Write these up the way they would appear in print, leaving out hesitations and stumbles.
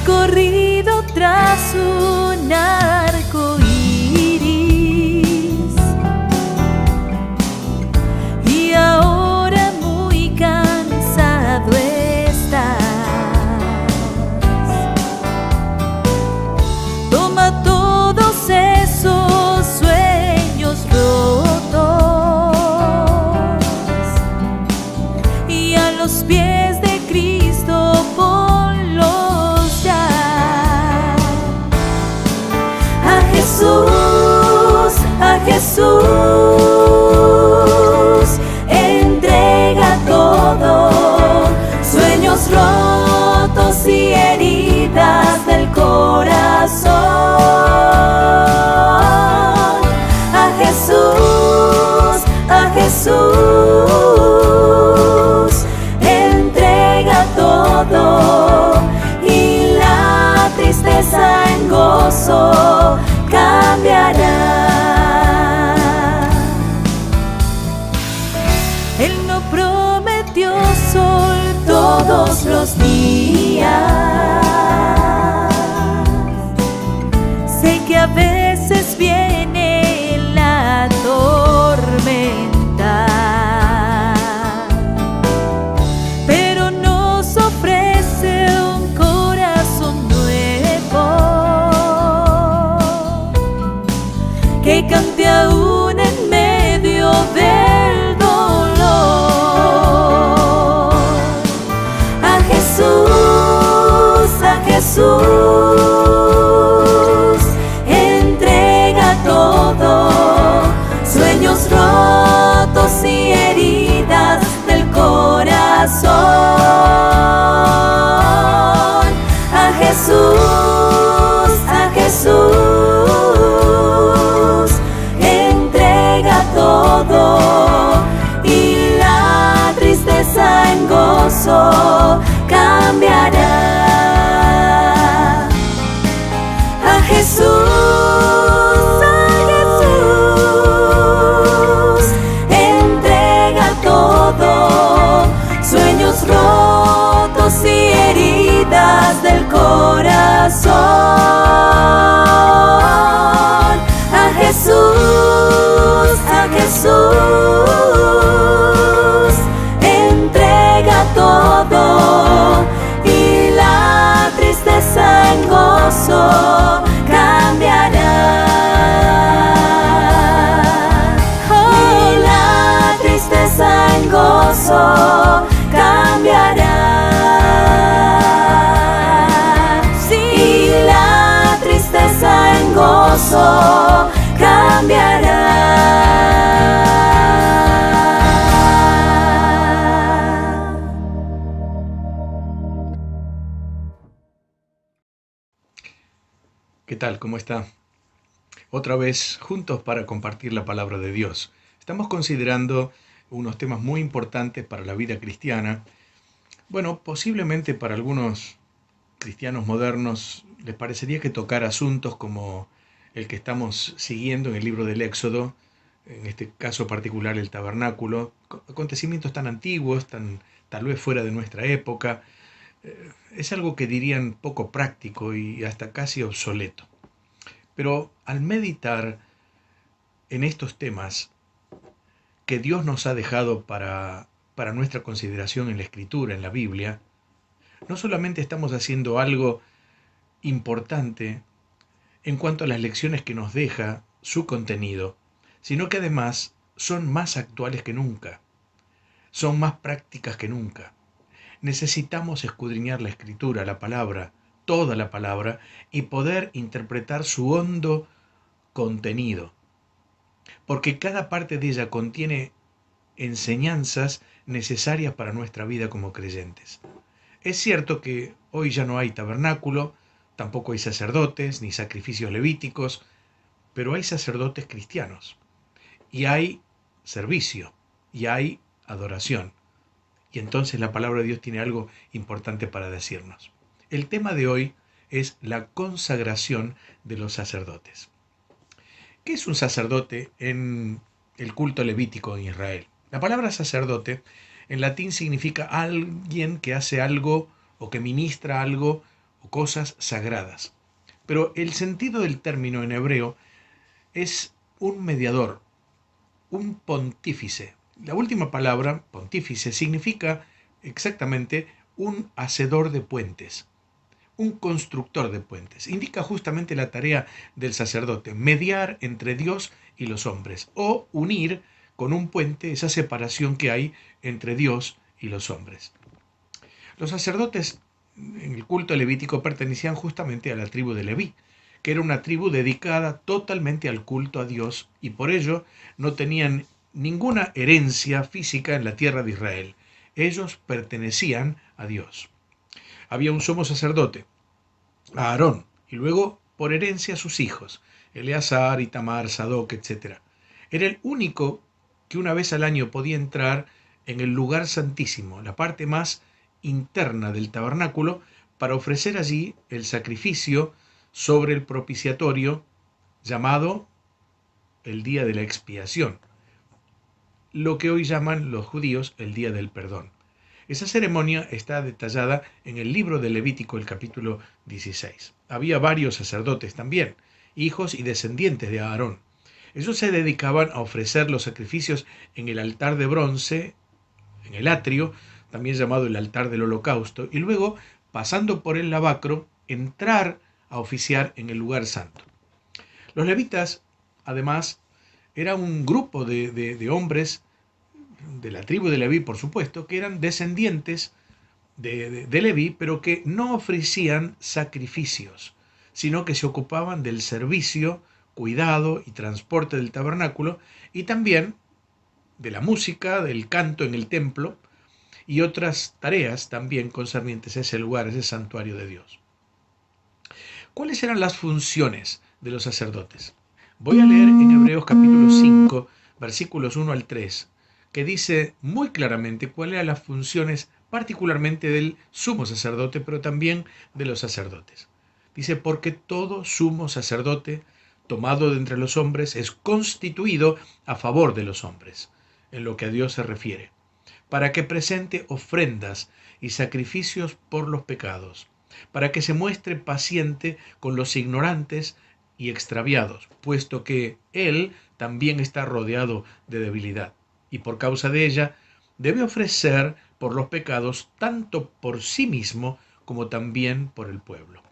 corrido tras un arco iris y ahora muy cansado estás. Toma todos esos sueños rotos y a los pies de Cristo ponlos ya. A Jesús, entrega todo, sueños rotos y heridas del corazón. A Jesús, entrega todo y la tristeza en gozo cambiará. Él no prometió sol todos los días. Sé que a veces viene la tormenta, pero nos ofrece un corazón nuevo que cante aún en medio del dolor. A Jesús, entrega todo, sueños rotos y heridas del corazón. A Jesús, entrega todo y la tristeza en gozo cambiará. A Jesús, entrega todo, sueños rotos y heridas del corazón. A Jesús, entrega todo y la tristeza en gozo cambiará. Y la tristeza en gozo cambiará. Sí, la tristeza en gozo cambiará. ¿Qué tal? ¿Cómo está? Otra vez juntos para compartir la palabra de Dios. Estamos considerando unos temas muy importantes para la vida cristiana. Bueno, posiblemente para algunos cristianos modernos les parecería que tocar asuntos como el que estamos siguiendo en el libro del Éxodo, en este caso particular el tabernáculo, acontecimientos tan antiguos, tal vez fuera de nuestra época, es algo que dirían poco práctico y hasta casi obsoleto. Pero al meditar en estos temas que Dios nos ha dejado para nuestra consideración en la Escritura, en la Biblia, no solamente estamos haciendo algo importante en cuanto a las lecciones que nos deja su contenido, sino que además son más actuales que nunca, son más prácticas que nunca. Necesitamos escudriñar la Escritura, la palabra, toda la palabra, y poder interpretar su hondo contenido, porque cada parte de ella contiene enseñanzas necesarias para nuestra vida como creyentes. Es cierto que hoy ya no hay tabernáculo, tampoco hay sacerdotes ni sacrificios levíticos, pero hay sacerdotes cristianos, y hay servicio, y hay adoración. Y entonces la palabra de Dios tiene algo importante para decirnos. El tema de hoy es la consagración de los sacerdotes. ¿Qué es un sacerdote en el culto levítico en Israel? La palabra sacerdote en latín significa alguien que hace algo o que ministra algo o cosas sagradas. Pero el sentido del término en hebreo es un mediador, un pontífice. La última palabra, pontífice, significa exactamente un hacedor de puentes, un constructor de puentes. Indica justamente la tarea del sacerdote, mediar entre Dios y los hombres, o unir con un puente esa separación que hay entre Dios y los hombres. Los sacerdotes en el culto levítico pertenecían justamente a la tribu de Leví, que era una tribu dedicada totalmente al culto a Dios y por ello no tenían ninguna herencia física en la tierra de Israel. Ellos pertenecían a Dios. Había un sumo sacerdote, Aarón, y luego por herencia sus hijos, Eleazar, Itamar, Sadoc, etc. Era el único que una vez al año podía entrar en el lugar santísimo, la parte más interna del tabernáculo, para ofrecer allí el sacrificio sobre el propiciatorio llamado el día de la expiación, lo que hoy llaman los judíos el día del perdón. Esa ceremonia está detallada en el libro de Levítico, el capítulo 16. Había varios sacerdotes también, hijos y descendientes de Aarón. Ellos se dedicaban a ofrecer los sacrificios en el altar de bronce, en el atrio, también llamado el altar del holocausto, y luego, pasando por el lavacro, entrar a oficiar en el lugar santo. Los levitas, además, era un grupo de hombres de la tribu de Leví, por supuesto, que eran descendientes de Leví, pero que no ofrecían sacrificios, sino que se ocupaban del servicio, cuidado y transporte del tabernáculo y también de la música, del canto en el templo y otras tareas también concernientes a ese lugar, a ese santuario de Dios. ¿Cuáles eran las funciones de los sacerdotes? Voy a leer en Hebreos capítulo 5, versículos 1 al 3, que dice muy claramente cuáles eran las funciones particularmente del sumo sacerdote, pero también de los sacerdotes. Dice, porque todo sumo sacerdote tomado de entre los hombres es constituido a favor de los hombres, en lo que a Dios se refiere, para que presente ofrendas y sacrificios por los pecados, para que se muestre paciente con los ignorantes y extraviados, puesto que él también está rodeado de debilidad, y por causa de ella debe ofrecer por los pecados tanto por sí mismo como también por el pueblo.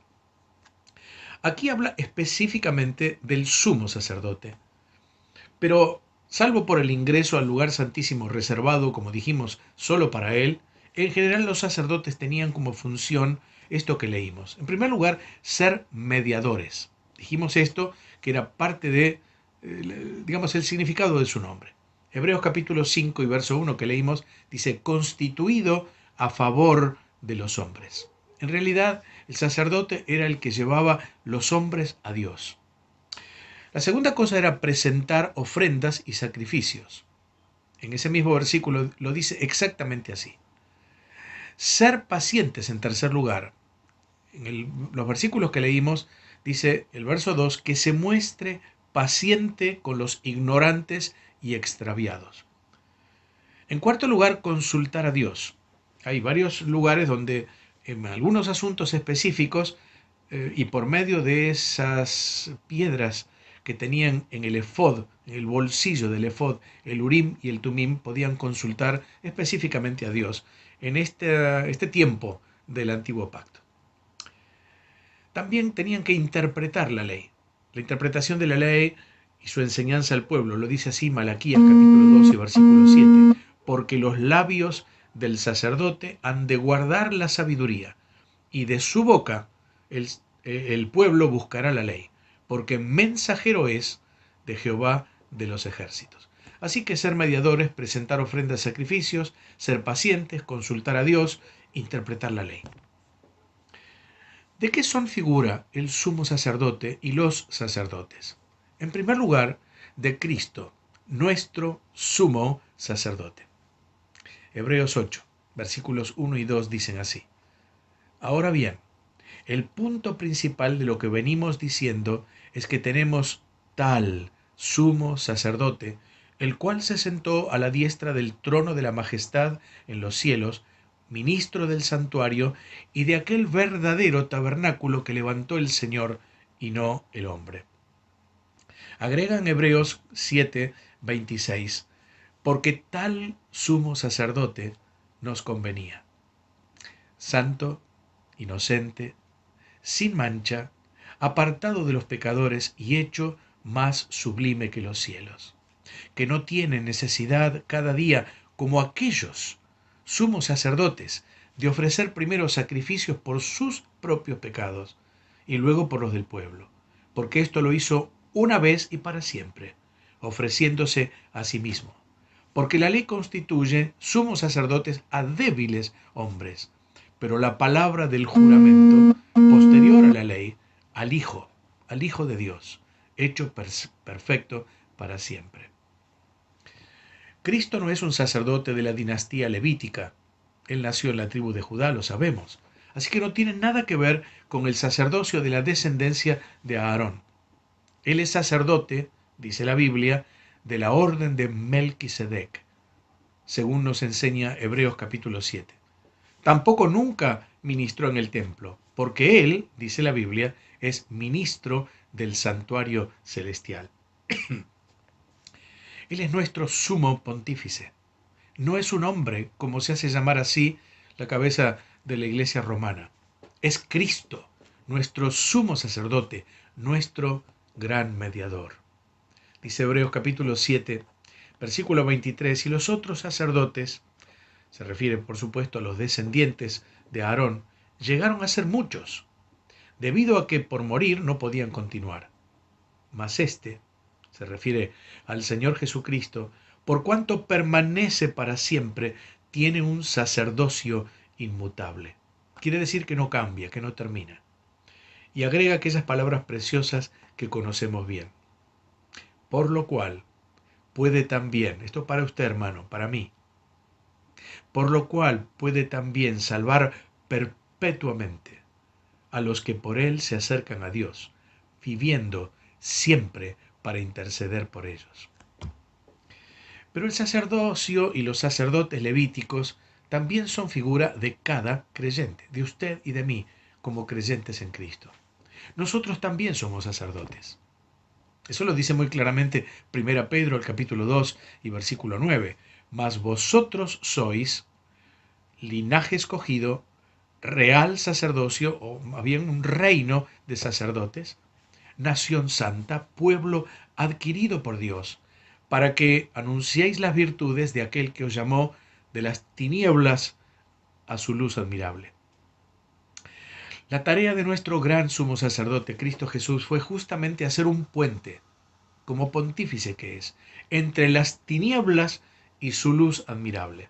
Aquí habla específicamente del sumo sacerdote, pero salvo por el ingreso al lugar santísimo reservado, como dijimos, solo para él, en general los sacerdotes tenían como función esto que leímos. En primer lugar, ser mediadores. Dijimos esto, que era parte de, digamos, el significado de su nombre. Hebreos capítulo 5 y verso 1 que leímos, dice, constituido a favor de los hombres. En realidad, el sacerdote era el que llevaba los hombres a Dios. La segunda cosa era presentar ofrendas y sacrificios. En ese mismo versículo lo dice exactamente así. Ser pacientes en tercer lugar. Los versículos que leímos, dice el verso 2, que se muestre paciente con los ignorantes y extraviados. En cuarto lugar, consultar a Dios. Hay varios lugares donde en algunos asuntos específicos y por medio de esas piedras que tenían en el efod, en el bolsillo del efod, el Urim y el Tumim, podían consultar específicamente a Dios en este tiempo del antiguo pacto. También tenían que interpretar la ley. La interpretación de la ley y su enseñanza al pueblo, lo dice así Malaquías capítulo 12, versículo 7, porque los labios del sacerdote han de guardar la sabiduría, y de su boca el pueblo buscará la ley, porque mensajero es de Jehová de los ejércitos. Así que ser mediadores, presentar ofrendas y sacrificios, ser pacientes, consultar a Dios, interpretar la ley. ¿De qué son figura el sumo sacerdote y los sacerdotes? En primer lugar, de Cristo, nuestro sumo sacerdote. Hebreos 8, versículos 1 y 2 dicen así. Ahora bien, el punto principal de lo que venimos diciendo es que tenemos tal sumo sacerdote, el cual se sentó a la diestra del trono de la majestad en los cielos, ministro del santuario y de aquel verdadero tabernáculo que levantó el Señor y no el hombre. Agrega en Hebreos 7:26, porque tal sumo sacerdote nos convenía, santo, inocente, sin mancha, apartado de los pecadores y hecho más sublime que los cielos, que no tiene necesidad cada día, como aquellos sumos sacerdotes, de ofrecer primero sacrificios por sus propios pecados y luego por los del pueblo, porque esto lo hizo una vez y para siempre, ofreciéndose a sí mismo. Porque la ley constituye sumos sacerdotes a débiles hombres, pero la palabra del juramento, posterior a la ley, al Hijo de Dios, hecho perfecto para siempre. Cristo no es un sacerdote de la dinastía levítica. Él nació en la tribu de Judá, lo sabemos. Así que no tiene nada que ver con el sacerdocio de la descendencia de Aarón. Él es sacerdote, dice la Biblia, de la orden de Melquisedec, según nos enseña Hebreos capítulo 7. Tampoco nunca ministró en el templo, porque él, dice la Biblia, es ministro del santuario celestial. Él es nuestro sumo pontífice. No es un hombre, como se hace llamar así la cabeza de la iglesia romana. Es Cristo, nuestro sumo sacerdote, nuestro gran mediador. Dice Hebreos capítulo 7, versículo 23, y los otros sacerdotes, se refiere por supuesto a los descendientes de Aarón, llegaron a ser muchos, debido a que por morir no podían continuar. Mas este, se refiere al Señor Jesucristo, por cuanto permanece para siempre, tiene un sacerdocio inmutable. Quiere decir que no cambia, que no termina. Y agrega aquellas palabras preciosas que conocemos bien. Por lo cual puede también, esto para usted hermano, para mí, por lo cual puede también salvar perpetuamente a los que por él se acercan a Dios, viviendo siempre para interceder por ellos. Pero el sacerdocio y los sacerdotes levíticos también son figura de cada creyente, de usted y de mí, como creyentes en Cristo. Nosotros también somos sacerdotes. Eso lo dice muy claramente 1 Pedro, el capítulo 2 y versículo 9. Mas vosotros sois linaje escogido, real sacerdocio, o más bien un reino de sacerdotes, nación santa, pueblo adquirido por Dios, para que anunciéis las virtudes de aquel que os llamó de las tinieblas a su luz admirable. La tarea de nuestro gran sumo sacerdote, Cristo Jesús, fue justamente hacer un puente, como pontífice que es, entre las tinieblas y su luz admirable.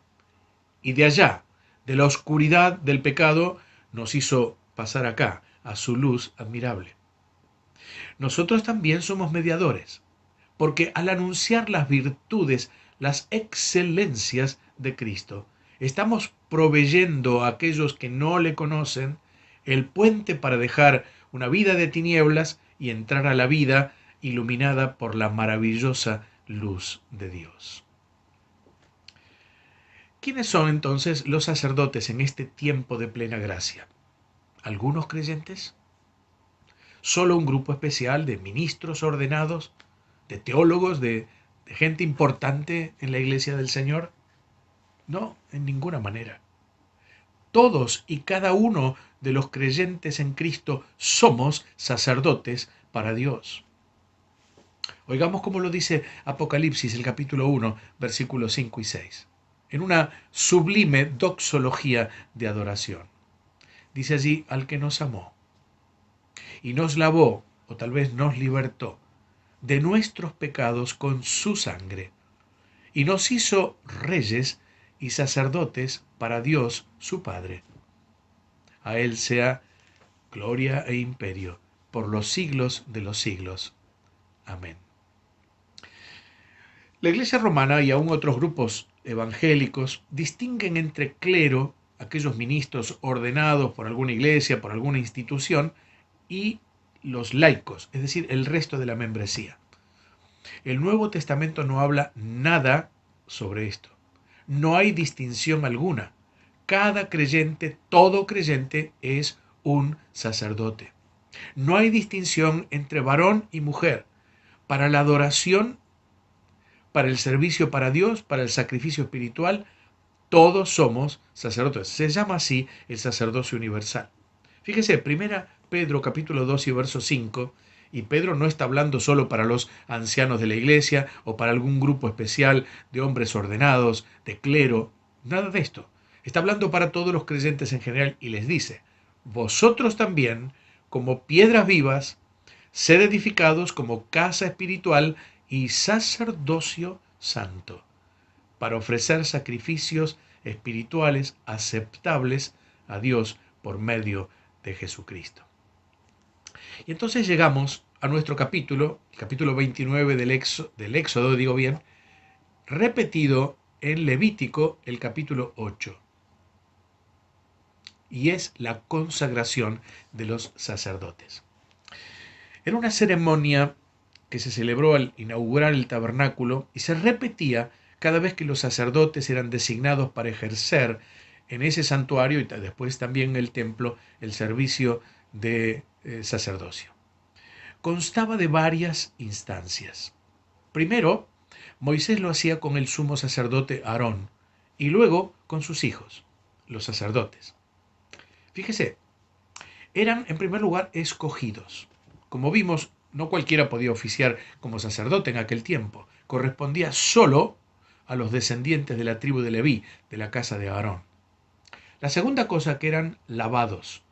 Y de allá, de la oscuridad del pecado, nos hizo pasar acá, a su luz admirable. Nosotros también somos mediadores, porque al anunciar las virtudes, las excelencias de Cristo, estamos proveyendo a aquellos que no le conocen el puente para dejar una vida de tinieblas y entrar a la vida iluminada por la maravillosa luz de Dios. ¿Quiénes son entonces los sacerdotes en este tiempo de plena gracia? ¿Algunos creyentes? ¿Solo un grupo especial de ministros ordenados, de teólogos, de gente importante en la iglesia del Señor? No, en ninguna manera. Todos y cada uno de los creyentes en Cristo somos sacerdotes para Dios. Oigamos cómo lo dice Apocalipsis, el capítulo 1, versículos 5 y 6, en una sublime doxología de adoración. Dice allí, al que nos amó y nos lavó, o tal vez nos libertó, de nuestros pecados con su sangre, y nos hizo reyes y sacerdotes para Dios su Padre. A él sea gloria e imperio por los siglos de los siglos. Amén. La Iglesia romana y aún otros grupos evangélicos distinguen entre clero, aquellos ministros ordenados por alguna iglesia, por alguna institución, y los laicos, es decir, el resto de la membresía. El Nuevo Testamento no habla nada sobre esto. No hay distinción alguna. Cada creyente, todo creyente es un sacerdote. No hay distinción entre varón y mujer para la adoración, para el servicio para Dios, para el sacrificio espiritual. Todos somos sacerdotes. Se llama así el sacerdocio universal. Fíjese, primera Pedro capítulo 2 y verso 5, y Pedro no está hablando solo para los ancianos de la iglesia o para algún grupo especial de hombres ordenados, de clero, nada de esto. Está hablando para todos los creyentes en general y les dice, vosotros también, como piedras vivas, sed edificados como casa espiritual y sacerdocio santo, para ofrecer sacrificios espirituales aceptables a Dios por medio de Jesucristo. Y entonces llegamos a nuestro capítulo, el capítulo 29 del Éxodo, digo bien, repetido en Levítico, el capítulo 8. Y es la consagración de los sacerdotes. Era una ceremonia que se celebró al inaugurar el tabernáculo y se repetía cada vez que los sacerdotes eran designados para ejercer en ese santuario y después también en el templo el servicio de sacerdocio. Constaba de varias instancias. Primero, Moisés lo hacía con el sumo sacerdote Aarón y luego con sus hijos, los sacerdotes. Fíjese, eran en primer lugar escogidos. Como vimos, no cualquiera podía oficiar como sacerdote en aquel tiempo. Correspondía solo a los descendientes de la tribu de Leví, de la casa de Aarón. La segunda cosa, que eran lavados.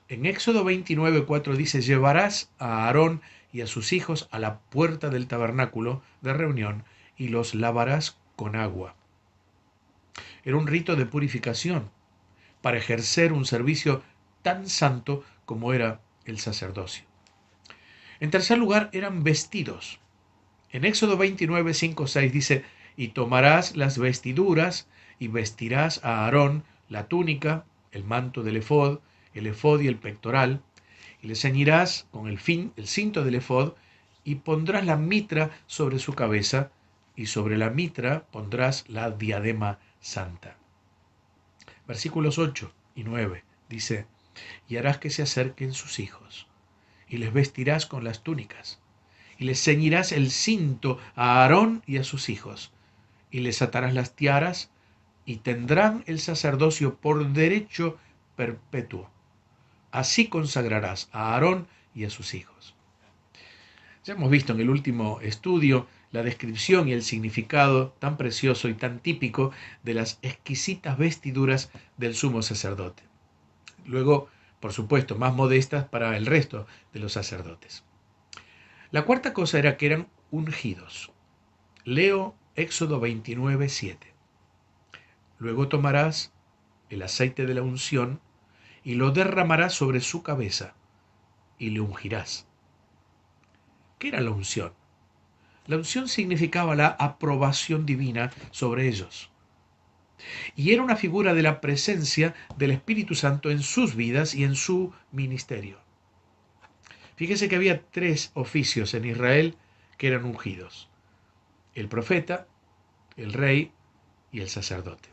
En Éxodo 29:4 dice, llevarás a Aarón y a sus hijos a la puerta del tabernáculo de reunión y los lavarás con agua. Era un rito de purificación para ejercer un servicio tan santo como era el sacerdocio. En tercer lugar, eran vestidos. En Éxodo 29:5-6 dice, y tomarás las vestiduras y vestirás a Aarón la túnica, el manto del efod y el pectoral, y le ceñirás con el cinto del efod y pondrás la mitra sobre su cabeza y sobre la mitra pondrás la diadema santa. Versículos 8 y 9 dice, y harás que se acerquen sus hijos y les vestirás con las túnicas y les ceñirás el cinto a Aarón y a sus hijos y les atarás las tiaras y tendrán el sacerdocio por derecho perpetuo. Así consagrarás a Aarón y a sus hijos. Ya hemos visto en el último estudio la descripción y el significado tan precioso y tan típico de las exquisitas vestiduras del sumo sacerdote. Luego, por supuesto, más modestas para el resto de los sacerdotes. La cuarta cosa era que eran ungidos. Leo Éxodo 29:7. Luego tomarás el aceite de la unción y lo derramarás sobre su cabeza y le ungirás. ¿Qué era la unción? La unción significaba la aprobación divina sobre ellos. Y era una figura de la presencia del Espíritu Santo en sus vidas y en su ministerio. Fíjese que había 3 oficios en Israel que eran ungidos: el profeta, el rey y el sacerdote.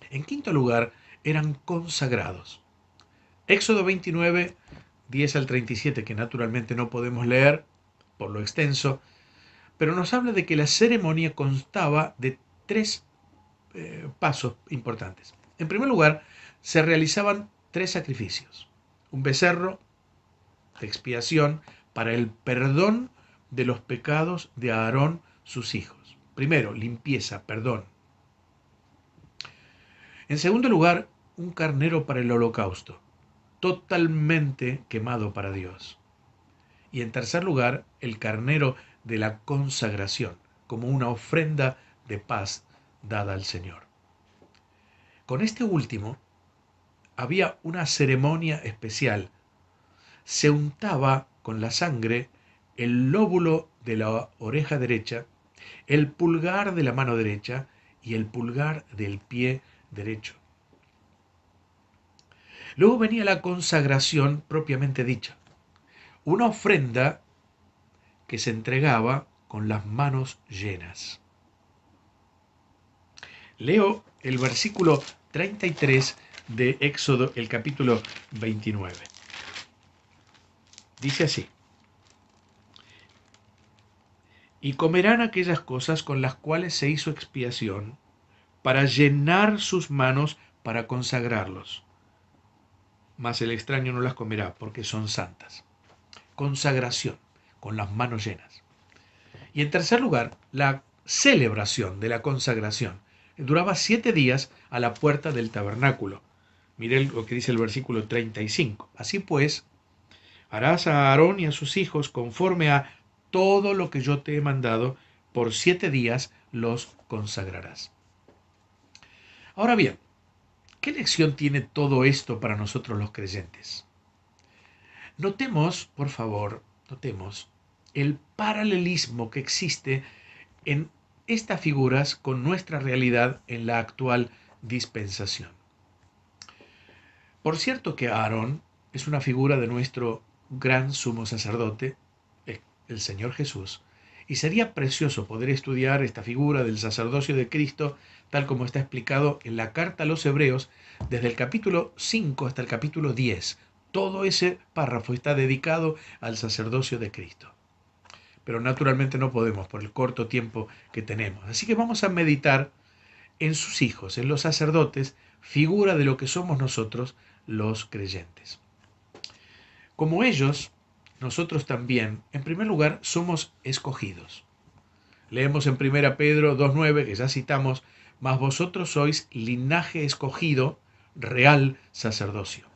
En quinto lugar, eran consagrados. Éxodo 29, 10-37, que naturalmente no podemos leer por lo extenso, pero nos habla de que la ceremonia constaba de 3 pasos importantes. En primer lugar, se realizaban 3 sacrificios: un becerro de expiación para el perdón de los pecados de Aarón, sus hijos. Primero, limpieza, perdón. En segundo lugar, un carnero para el holocausto, totalmente quemado para Dios. Y en tercer lugar, el carnero de la consagración, como una ofrenda de paz dada al Señor. Con este último había una ceremonia especial. Se untaba con la sangre el lóbulo de la oreja derecha, el pulgar de la mano derecha y el pulgar del pie derecho. Luego venía la consagración propiamente dicha, una ofrenda que se entregaba con las manos llenas. Leo el versículo 33 de Éxodo, el capítulo 29. Dice así: y comerán aquellas cosas con las cuales se hizo expiación, para llenar sus manos para consagrarlos. Mas el extraño no las comerá, porque son santas. Consagración, con las manos llenas. Y en tercer lugar, la celebración de la consagración. Duraba 7 días a la puerta del tabernáculo. Miré lo que dice el versículo 35. Así pues, harás a Aarón y a sus hijos conforme a todo lo que yo te he mandado, por 7 días los consagrarás. Ahora bien, ¿qué lección tiene todo esto para nosotros los creyentes? Notemos, por favor, el paralelismo que existe en estas figuras con nuestra realidad en la actual dispensación. Por cierto que Aarón es una figura de nuestro gran sumo sacerdote, el Señor Jesús, y sería precioso poder estudiar esta figura del sacerdocio de Cristo tal como está explicado en la carta a los Hebreos desde el capítulo 5 hasta el capítulo 10. Todo ese párrafo está dedicado al sacerdocio de Cristo. Pero naturalmente no podemos por el corto tiempo que tenemos. Así que vamos a meditar en sus hijos, en los sacerdotes, figura de lo que somos nosotros los creyentes. Como ellos, nosotros también, en primer lugar, somos escogidos. Leemos en 1 Pedro 2:9, que ya citamos, mas vosotros sois linaje escogido, real sacerdocio.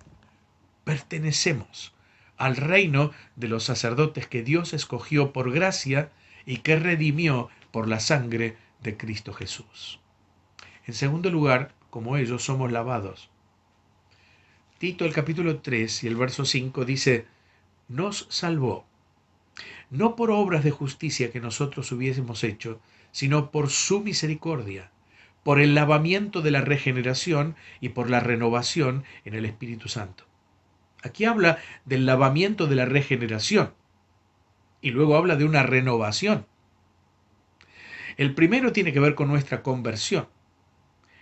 Pertenecemos al reino de los sacerdotes que Dios escogió por gracia y que redimió por la sangre de Cristo Jesús. En segundo lugar, como ellos, somos lavados. Tito, el capítulo 3 y el verso 5 dice: nos salvó, no por obras de justicia que nosotros hubiésemos hecho, sino por su misericordia, por el lavamiento de la regeneración y por la renovación en el Espíritu Santo. Aquí habla del lavamiento de la regeneración y luego habla de una renovación. El primero tiene que ver con nuestra conversión,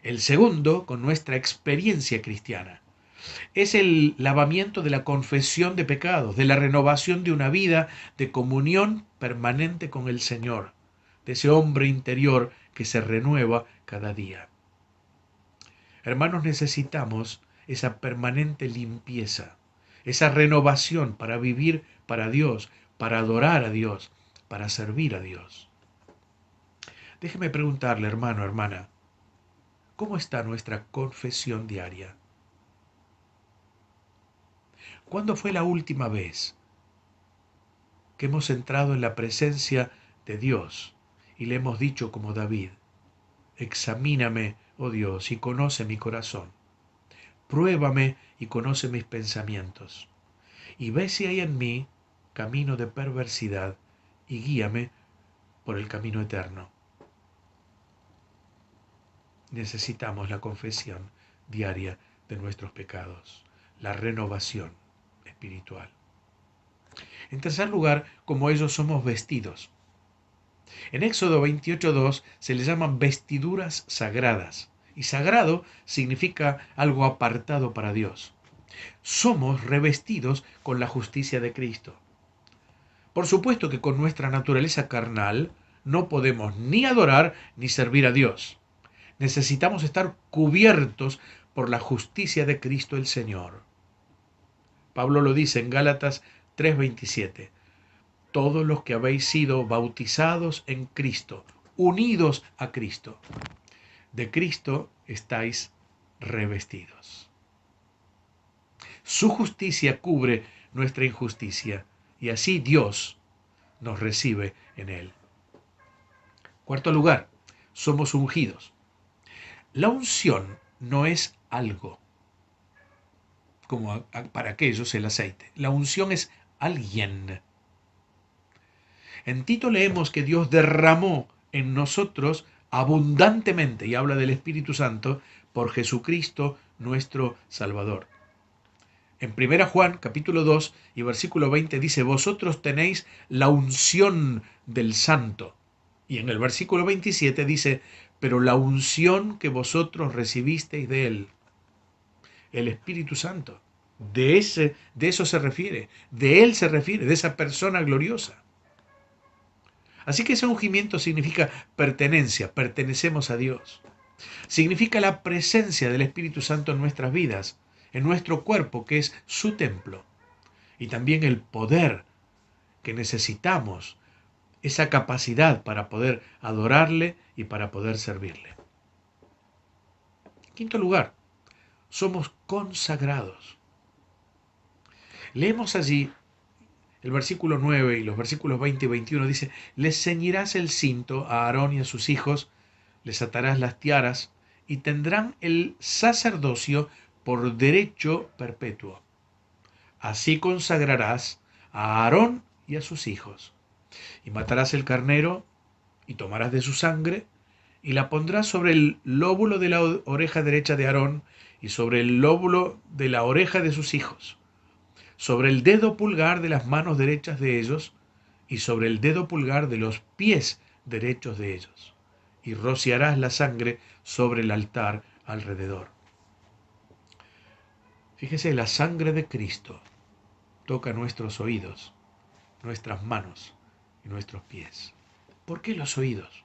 el segundo con nuestra experiencia cristiana. Es el lavamiento de la confesión de pecados, de la renovación de una vida de comunión permanente con el Señor, de ese hombre interior que se renueva cada día. Hermanos, necesitamos esa permanente limpieza, esa renovación para vivir para Dios, para adorar a Dios, para servir a Dios. Déjeme preguntarle, hermano, hermana, ¿cómo está nuestra confesión diaria? ¿Cuándo fue la última vez que hemos entrado en la presencia de Dios y le hemos dicho como David: examíname, oh Dios, y conoce mi corazón, pruébame y conoce mis pensamientos, y ve si hay en mí camino de perversidad y guíame por el camino eterno? Necesitamos la confesión diaria de nuestros pecados, la renovación espiritual. En tercer lugar, como ellos, somos vestidos. En Éxodo 28:2 se les llaman vestiduras sagradas, y sagrado significa algo apartado para Dios. Somos revestidos con la justicia de Cristo. Por supuesto que con nuestra naturaleza carnal no podemos ni adorar ni servir a Dios. Necesitamos estar cubiertos por la justicia de Cristo el Señor. Pablo lo dice en Gálatas 3:27. Todos los que habéis sido bautizados en Cristo, unidos a Cristo, de Cristo estáis revestidos. Su justicia cubre nuestra injusticia y así Dios nos recibe en él. Cuarto lugar, somos ungidos. La unción no es algo, como para aquellos el aceite. La unción es alguien. En Tito leemos que Dios derramó en nosotros abundantemente, y habla del Espíritu Santo, por Jesucristo nuestro Salvador. En 1 Juan capítulo 2 y versículo 20 dice: vosotros tenéis la unción del Santo. Y en el versículo 27 dice: pero la unción que vosotros recibisteis de Él, el Espíritu Santo, de eso se refiere, de Él se refiere, de esa persona gloriosa. Así que ese ungimiento significa pertenencia, pertenecemos a Dios. Significa la presencia del Espíritu Santo en nuestras vidas, en nuestro cuerpo, que es su templo. Y también el poder que necesitamos, esa capacidad para poder adorarle y para poder servirle. En quinto lugar, somos consagrados. Leemos allí el versículo 9 y los versículos 20 y 21 dice: les ceñirás el cinto a Aarón y a sus hijos, les atarás las tiaras y tendrán el sacerdocio por derecho perpetuo. Así consagrarás a Aarón y a sus hijos. Y matarás el carnero y tomarás de su sangre y la pondrás sobre el lóbulo de la oreja derecha de Aarón y sobre el lóbulo de la oreja de sus hijos, sobre el dedo pulgar de las manos derechas de ellos y sobre el dedo pulgar de los pies derechos de ellos. Y rociarás la sangre sobre el altar alrededor. Fíjese, la sangre de Cristo toca nuestros oídos, nuestras manos y nuestros pies. ¿Por qué los oídos?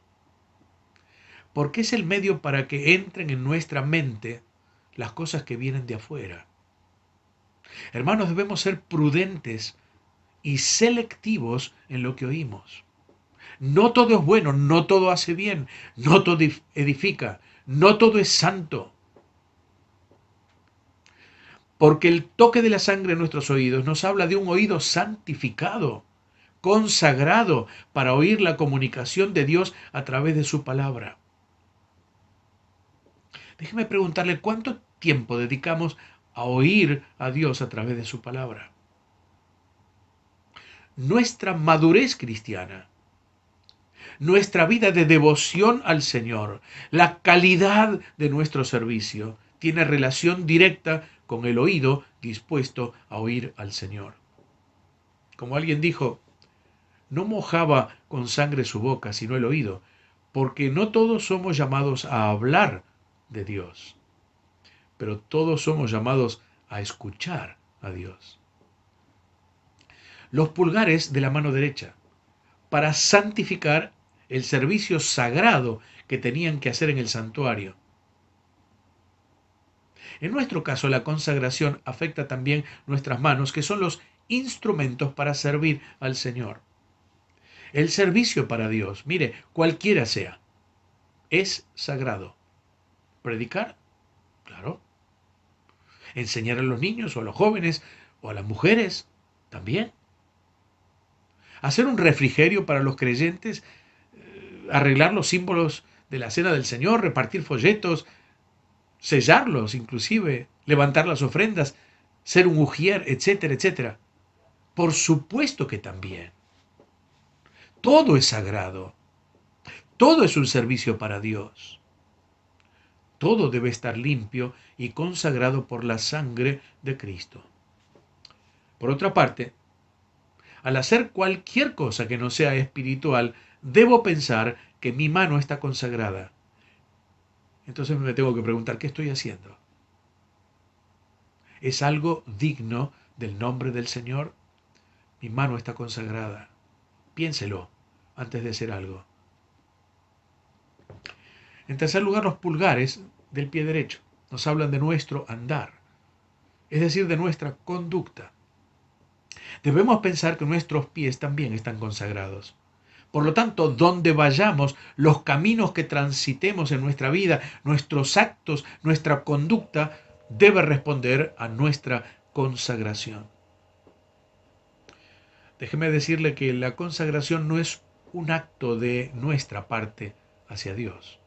Porque es el medio para que entren en nuestra mente las cosas que vienen de afuera. Hermanos, debemos ser prudentes y selectivos en lo que oímos. No todo es bueno, no todo hace bien, no todo edifica, no todo es santo. Porque el toque de la sangre en nuestros oídos nos habla de un oído santificado, consagrado para oír la comunicación de Dios a través de su palabra. Déjeme preguntarle, ¿cuánto tiempo dedicamos a oír a Dios a través de su palabra? Nuestra madurez cristiana, nuestra vida de devoción al Señor, la calidad de nuestro servicio, tiene relación directa con el oído dispuesto a oír al Señor. Como alguien dijo, no mojaba con sangre su boca, sino el oído, porque no todos somos llamados a hablar de Dios, pero todos somos llamados a escuchar a Dios. Los pulgares de la mano derecha, para santificar el servicio sagrado que tenían que hacer en el santuario. En nuestro caso, la consagración afecta también nuestras manos, que son los instrumentos para servir al Señor. El servicio para Dios, mire, cualquiera sea, es sagrado. Predicar, claro. Enseñar a los niños o a los jóvenes o a las mujeres, también. Hacer un refrigerio para los creyentes, arreglar los símbolos de la cena del Señor, repartir folletos, sellarlos inclusive, levantar las ofrendas, ser un ujier, etcétera, etcétera. Por supuesto que también. Todo es sagrado. Todo es un servicio para Dios. Todo debe estar limpio y consagrado por la sangre de Cristo. Por otra parte, al hacer cualquier cosa que no sea espiritual, debo pensar que mi mano está consagrada. Entonces me tengo que preguntar, ¿qué estoy haciendo? ¿Es algo digno del nombre del Señor? Mi mano está consagrada. Piénselo antes de hacer algo. En tercer lugar, los pulgares del pie derecho nos hablan de nuestro andar, es decir, de nuestra conducta. Debemos pensar que nuestros pies también están consagrados. Por lo tanto, donde vayamos, los caminos que transitemos en nuestra vida, nuestros actos, nuestra conducta, debe responder a nuestra consagración. Déjeme decirle que la consagración no es un acto de nuestra parte hacia Dios.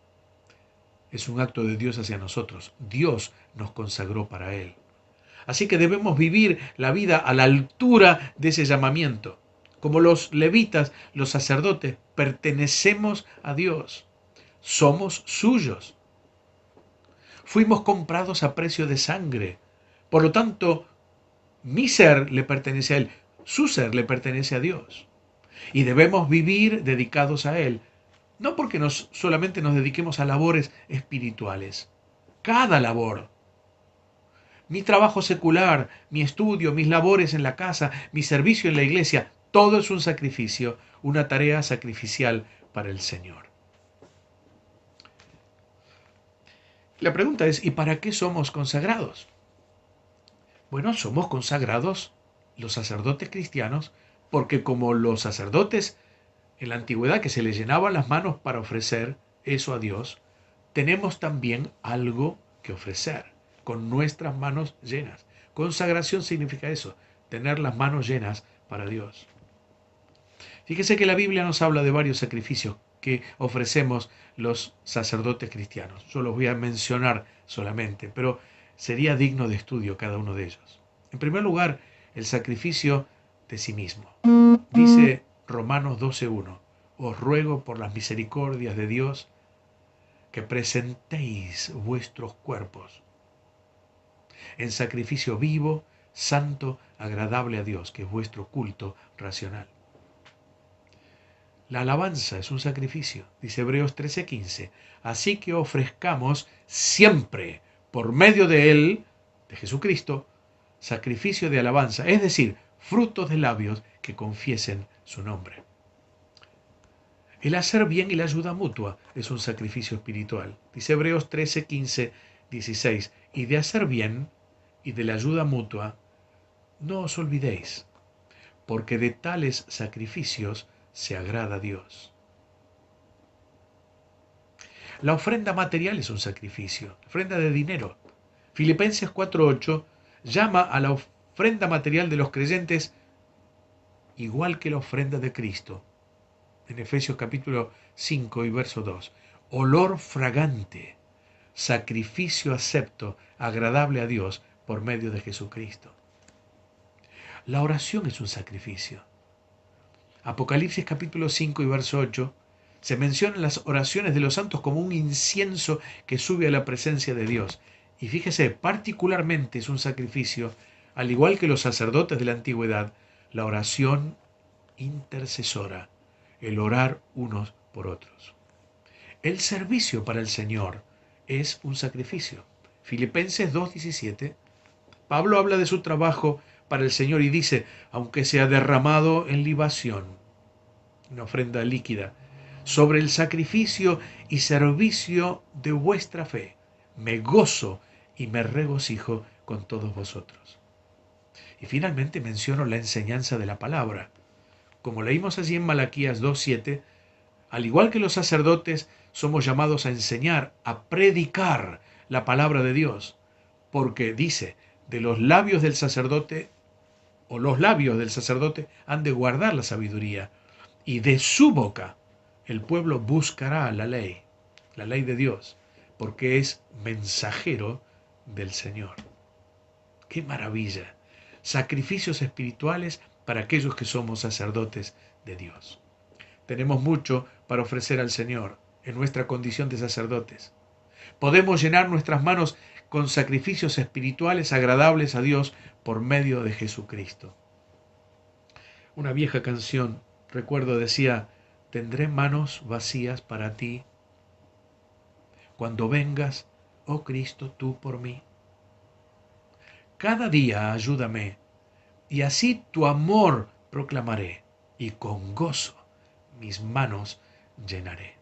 Es un acto de Dios hacia nosotros. Dios nos consagró para Él. Así que debemos vivir la vida a la altura de ese llamamiento. Como los levitas, los sacerdotes, pertenecemos a Dios. Somos suyos. Fuimos comprados a precio de sangre. Por lo tanto, mi ser le pertenece a Él. Su ser le pertenece a Dios. Y debemos vivir dedicados a Él. No porque solamente nos dediquemos a labores espirituales. Cada labor, mi trabajo secular, mi estudio, mis labores en la casa, mi servicio en la iglesia, todo es un sacrificio, una tarea sacrificial para el Señor. La pregunta es, ¿y para qué somos consagrados? Bueno, somos consagrados los sacerdotes cristianos porque como los sacerdotes en la antigüedad que se les llenaban las manos para ofrecer eso a Dios, tenemos también algo que ofrecer con nuestras manos llenas. Consagración significa eso, tener las manos llenas para Dios. Fíjese que la Biblia nos habla de varios sacrificios que ofrecemos los sacerdotes cristianos. Yo los voy a mencionar solamente, pero sería digno de estudio cada uno de ellos. En primer lugar, el sacrificio de sí mismo. Dice Romanos 12:1, os ruego por las misericordias de Dios que presentéis vuestros cuerpos en sacrificio vivo, santo, agradable a Dios, que es vuestro culto racional. La alabanza es un sacrificio, dice Hebreos 13:15. Así que ofrezcamos siempre, por medio de Él, de Jesucristo, sacrificio de alabanza, es decir, frutos de labios que confiesen su nombre. El hacer bien y la ayuda mutua es un sacrificio espiritual. Dice Hebreos 13:15, 16. Y de hacer bien y de la ayuda mutua, no os olvidéis, porque de tales sacrificios se agrada a Dios. La ofrenda material es un sacrificio, ofrenda de dinero. Filipenses 4:8 llama a la ofrenda material de los creyentes igual que la ofrenda de Cristo. En Efesios capítulo 5 y verso 2. Olor fragante, sacrificio acepto, agradable a Dios por medio de Jesucristo. La oración es un sacrificio. Apocalipsis capítulo 5 y verso 8 se mencionan las oraciones de los santos como un incienso que sube a la presencia de Dios. Y fíjese, particularmente es un sacrificio, al igual que los sacerdotes de la antigüedad, la oración intercesora, el orar unos por otros. El servicio para el Señor es un sacrificio. Filipenses 2:17, Pablo habla de su trabajo para el Señor y dice, aunque sea derramado en libación, una ofrenda líquida, sobre el sacrificio y servicio de vuestra fe, me gozo y me regocijo con todos vosotros. Y finalmente menciono la enseñanza de la palabra. Como leímos allí en Malaquías 2:7, al igual que los sacerdotes, somos llamados a enseñar, a predicar la palabra de Dios, porque dice, de los labios del sacerdote, o los labios del sacerdote han de guardar la sabiduría, y de su boca el pueblo buscará la ley de Dios, porque es mensajero del Señor. ¡Qué maravilla! Sacrificios espirituales para aquellos que somos sacerdotes de Dios. Tenemos mucho para ofrecer al Señor en nuestra condición de sacerdotes. Podemos llenar nuestras manos con sacrificios espirituales agradables a Dios por medio de Jesucristo. Una vieja canción, recuerdo, decía, tendré manos vacías para ti cuando vengas, oh Cristo, tú por mí. Cada día ayúdame, y así tu amor proclamaré, y con gozo mis manos llenaré.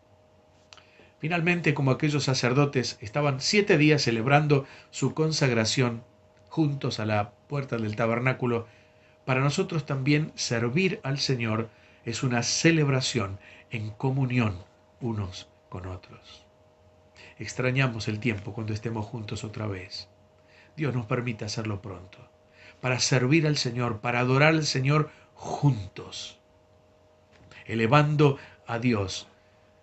Finalmente, como aquellos sacerdotes estaban 7 días celebrando su consagración juntos a la puerta del tabernáculo, para nosotros también servir al Señor es una celebración en comunión unos con otros. Extrañamos el tiempo cuando estemos juntos otra vez. Dios nos permite hacerlo pronto, para servir al Señor, para adorar al Señor juntos, elevando a Dios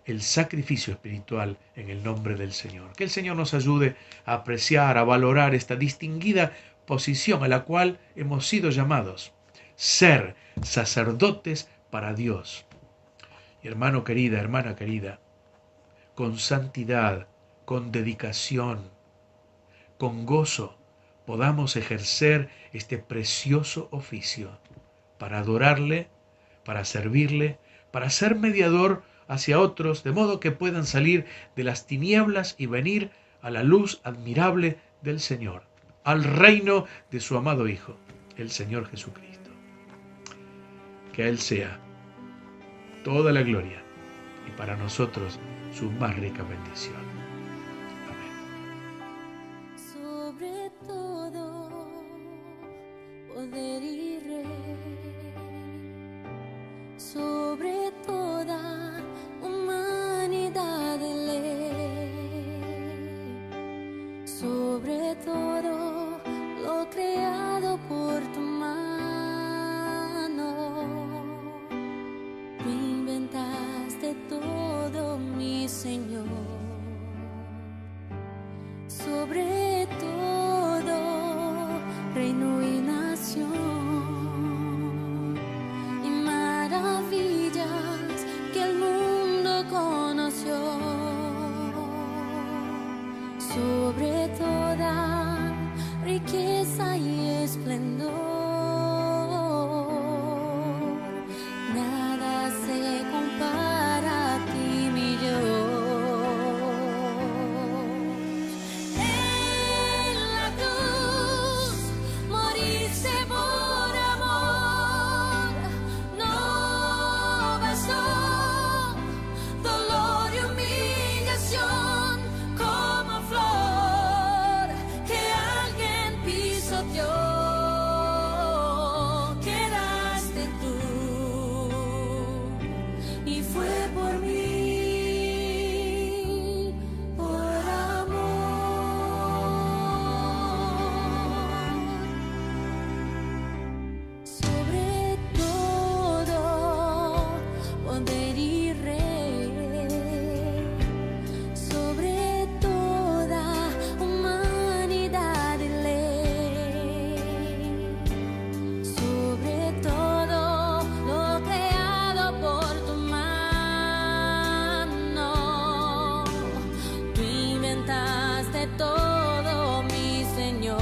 el sacrificio espiritual en el nombre del Señor. Que el Señor nos ayude a apreciar, a valorar esta distinguida posición a la cual hemos sido llamados, ser sacerdotes para Dios. Y hermano querida, hermana querida, con santidad, con dedicación, con gozo, podamos ejercer este precioso oficio para adorarle, para servirle, para ser mediador hacia otros, de modo que puedan salir de las tinieblas y venir a la luz admirable del Señor, al reino de su amado Hijo, el Señor Jesucristo. Que a Él sea toda la gloria y para nosotros su más rica bendición. Amén. Sobre todo poder y rey, sobre toda humanidad de ley, sobre todo lo creado por tu mano. Tú inventaste todo, mi Señor. Sobre todo reino y nación, y maravillas que el mundo conoció. Sobre toda riqueza y esplendor, nada se compara a ti, mi Dios. En la cruz moriste por amor, no bastó dolor y humillación como flor que alguien pisoteó. Quedaste tú y fue por mí, por amor. Sobre todo poder y rey, sobre toda humanidad y ley, sobre todo lo creado por tu mano. Tú inventaste todo, mi Señor.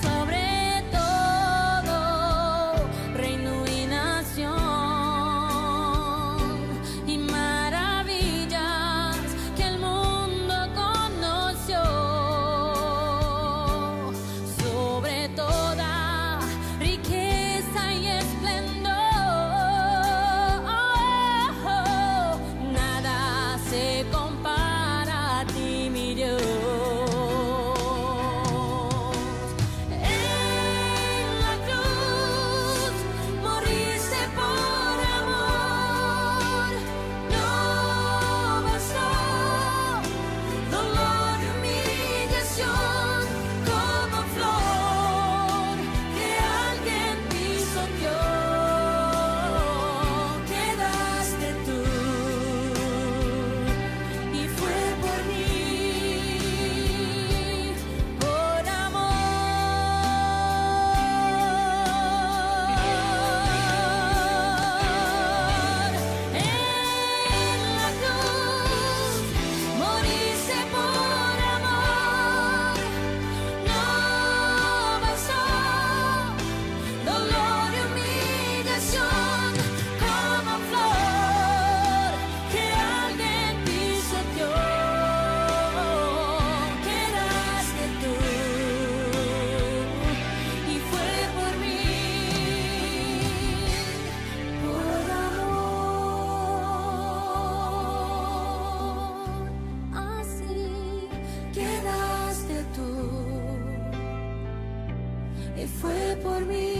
Sobre todo reino y nación, y maravillas que el mundo conoció. Sobre toda riqueza y esplendor, nada se compara a ti, mi Dios. En la cruz moriste por amor, no bastó dolor y humillación como flor que alguien pisoteó. Quedaste tú y fue por mí, por amor. En la cruz moriste por amor, no bastó dolor y humillación como flor que alguien pisoteó. Quedaste tú y fue por mí, por amor. Así quedaste tú y fue por mí.